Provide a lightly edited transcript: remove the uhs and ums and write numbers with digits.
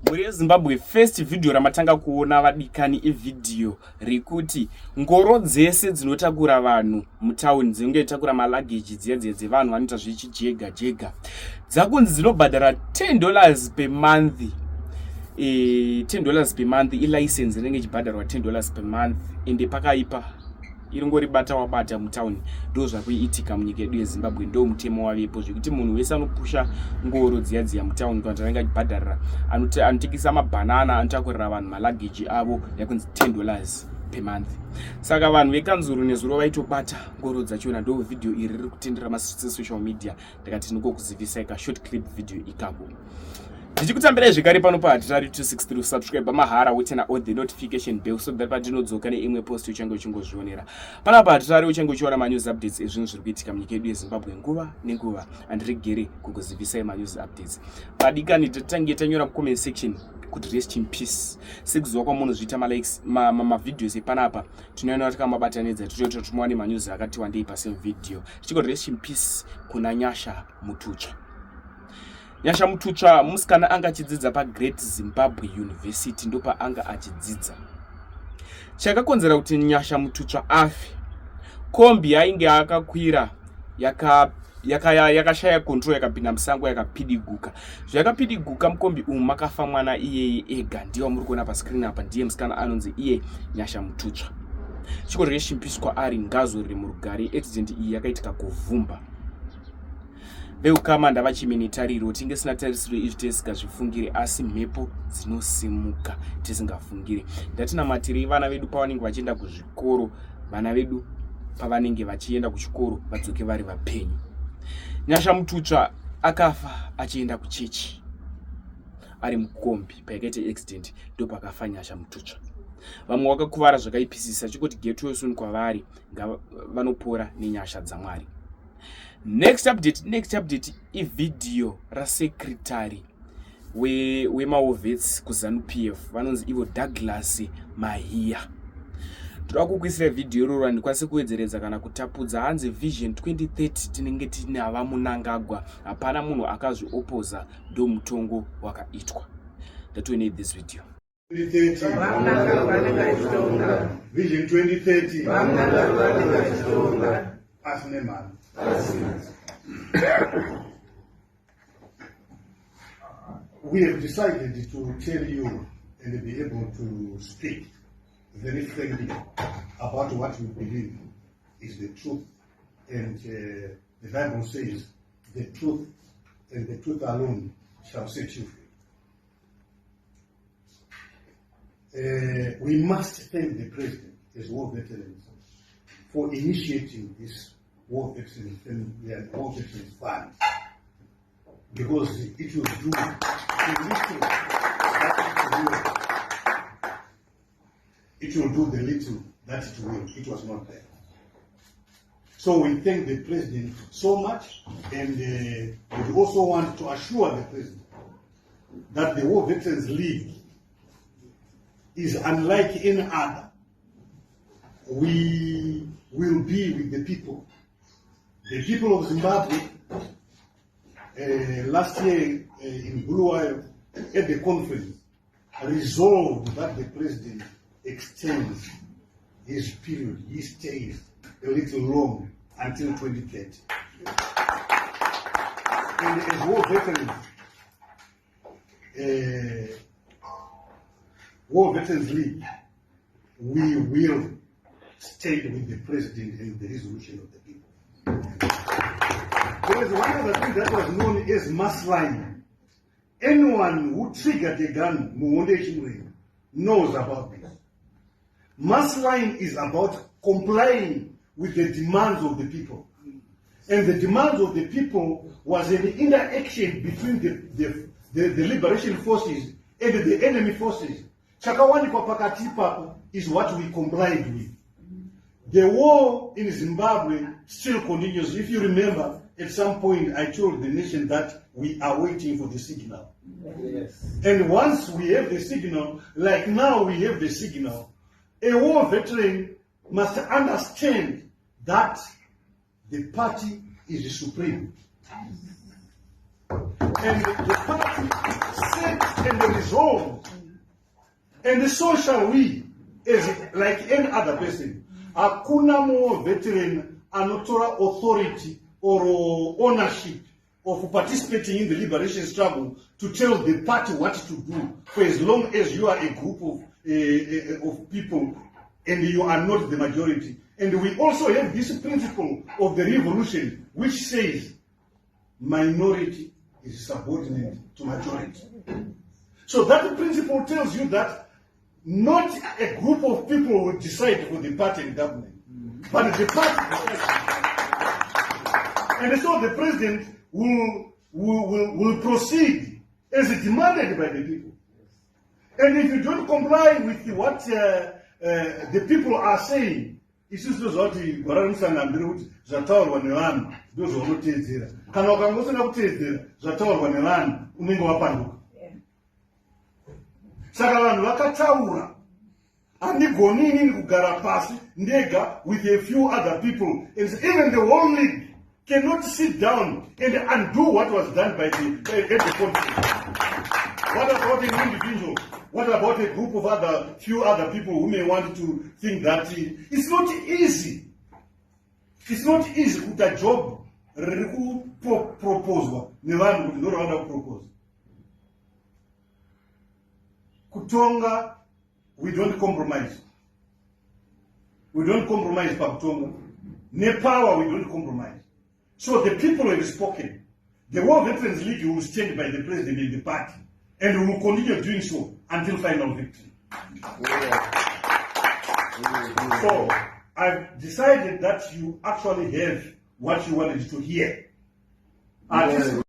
Muri Zimbabwe first video ramatanga kuona vadikani evideo rekuti ngoro dzese dzinotakura vanhu mutauni dzinenge dzitakura malageji dziye dzevanhu vanoita zvichijega jega dzakunzi dzinobhadhara $10 per month. $10 per month ilicense inenge ichibhadharwa $10 per month ende pakaipa iringoribata wabata mutauni ndo zvakuitika munyika yedu yeZimbabwe ndo mutemo wavepo zvekuti munhu wese anopusha ngoro dziya mutauni kana anenge achibhadharira anotekesa mabhanana anotakurira vanhu malageji avo yakunzi $10 per month. Saka vanhu vekanzuru nezuro vaitobata ngoro dzachona ndo video iri riri kutendera masocial media ndakati ndingokuzivisai ka short clip video ikako. Ndichikutambirai zvekare pano paHatari 263 subscribe mahara wotena on the notification bell so that patinozoka neimwe post uchange uchingozvionera. Pana paHatari uchange uchiona manews updates ezvinhu zviri kuitika munyika yedu yeZimbabwe nguva nenguva andiregere kukuzivisai manews updates. Padikani tatange tanyora comment section kuti rest in peace. Sekuziva kwamunozviita malikes mavideos epanapa tinoona takamabatanidza tichoti tumuwane manews akati wandei pasame video. Tichiko rest in peace kuna Nyasha Mutucha. Nyasha Mutucha musikana anga achidzidza paGreat Zimbabwe University ndopa anga achidzidza. Chakakonzera kuti Nyasha Mutucha afe. Kombi yainge akakwira yakashaya control yakapinda musango yakapidiguka. Zvakapidiguka mukombi umu makafa mwana iyeye ega ndiwo muri kuona pa screen apa ndiye musikana anonzi iye Nyasha Mutucha. Chikorere shimpiswa kwaari ngazo riri murugare accident iyi yakaitika kuvhumba. Veukama ndavachiminitariro tingesina tarisiro izvi tisingazvifungire asi mhepo dzinosimuka tisingafungire. Ndatinamatiri vana vedu pavanenge vachienda kuzvikoro, vana vedu pavanenge vachienda kuchikoro vadzoke vari vapenyu. Nyasha Mutucha akafa achienda kuchechi ari mukombi paikaita accident ndopakafa Nyasha Mutucha. Vamwe vakakuvara zvakaipisisa chikuti get well soon kwavari vanopora nenyasha dzaMwari. Next update ivideo rasecretary wemaovets kuZANU-PF vanonzi ivo Douglas Mahia. Toda kukuisira video iroro ndikwanise kuwedzeredza kana kutapudza hanzi Vision 2030 tinenge tina vamunangagwa hapana munhu akazviopoza ndo mutongo wakaitwa. That we need this video. 2030 Vision 2030 asine mali. We have decided to tell you and be able to speak very frankly about what we believe is the truth. And the Bible says the truth and the truth alone shall set you free. We must thank the President as War Veterans for initiating this War Veterans Fund, because it will do the little it will do the little that it will. It was not there. So we thank the President so much, and we also want to assure the President that the War Veterans League is unlike any other. We will be with the people. The people of Zimbabwe, last year in Bulawayo at the conference, resolved that the President extends his period, his stays a little long until 2030. And as War Veterans League, we will stay with the President and the resolution of the people. there is one other thing that was known as mass line. Anyone who triggered a gun, knows about this. Mass line is about complying with the demands of the people. And the demands of the people was an interaction between the liberation forces and the enemy forces. Chakawanikwa pakati ipapo is what we complied with. The war in Zimbabwe still continues. If you remember, at some point I told the nation that we are waiting for the signal. Yes. And once we have the signal, like now we have the signal, a war veteran must understand that the party is supreme. And the party set and resolved. And so shall we, as like any other person. Hakuna more veteran anotora authority or ownership of participating in the liberation struggle to tell the party what to do, for as long as you are a group of people and you are not the majority. And we also have this principle of the revolution which says minority is subordinate to majority. So that principle tells you that not a group of people will decide for the party and government, but the party decides. And so the president will proceed as demanded by the people. And if you don't comply with what the people are saying, isusu zvati gwaramusanambiri kuti zvataurwa nevanhu ndozvaunoteedzera. Kana ukangosina kuteedzera zvataurwa nevanhu unenge wapanduka. Saka vanhu vakataura handigoni inini kugara pasi ndega with a few other people, and even the whole league cannot sit down and undo what was done by the conference. What about an individual? What about a group of few other people who may want to think that it's not easy? It's not easy with a job proposal. Nevanhu kuti ndorwanda kupropose. Kutonga, we don't compromise. We don't compromise pakutonga. Nepower, we don't compromise. So the people have spoken. The War Veterans League will stand by the president and the party, and we will continue doing so until final victory. So I've decided that you actually have what you wanted to hear.